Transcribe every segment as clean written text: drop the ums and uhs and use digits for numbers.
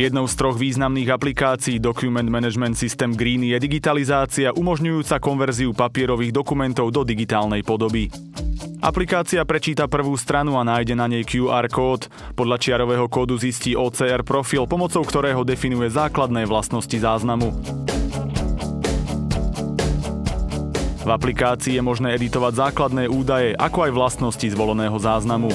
Jednou z troch významných aplikácií Document Management System Greeny je digitalizácia umožňujúca konverziu papierových dokumentov do digitálnej podoby. Aplikácia prečíta prvú stranu a nájde na nej QR kód. Podľa čiarového kódu zistí OCR profil, pomocou ktorého definuje základné vlastnosti záznamu. V aplikácii je možné editovať základné údaje, ako aj vlastnosti zvoleného záznamu.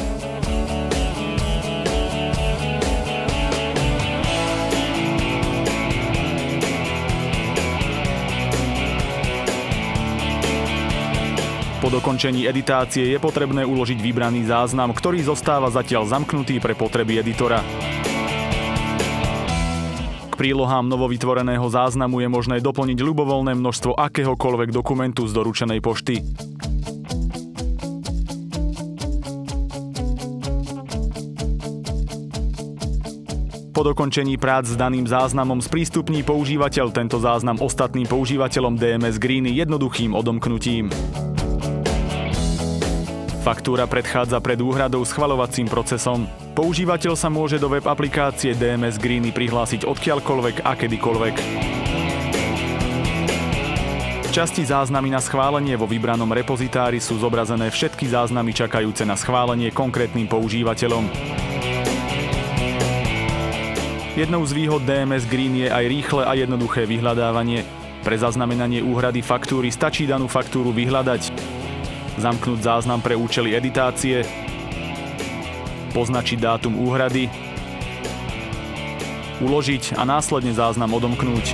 Po dokončení editácie je potrebné uložiť vybraný záznam, ktorý zostáva zatiaľ zamknutý pre potreby editora. K prílohám novovytvoreného záznamu je možné doplniť ľubovoľné množstvo akéhokoľvek dokumentu z doručenej pošty. Po dokončení prác s daným záznamom sprístupní používateľ tento záznam ostatným používateľom DMS Greeny jednoduchým odomknutím. Faktúra predchádza pred úhradou schvaľovacím procesom. Používateľ sa môže do web aplikácie DMS Greeny prihlásiť odkiaľkoľvek a kedykoľvek. V časti záznamy na schválenie vo vybranom repozitári sú zobrazené všetky záznamy čakajúce na schválenie konkrétnym používateľom. Jednou z výhod DMS Green je aj rýchle a jednoduché vyhľadávanie. Pre zaznamenanie úhrady faktúry stačí danú faktúru vyhľadať, zamknúť záznam pre účely editácie, poznačiť dátum úhrady, uložiť a následne záznam odomknúť.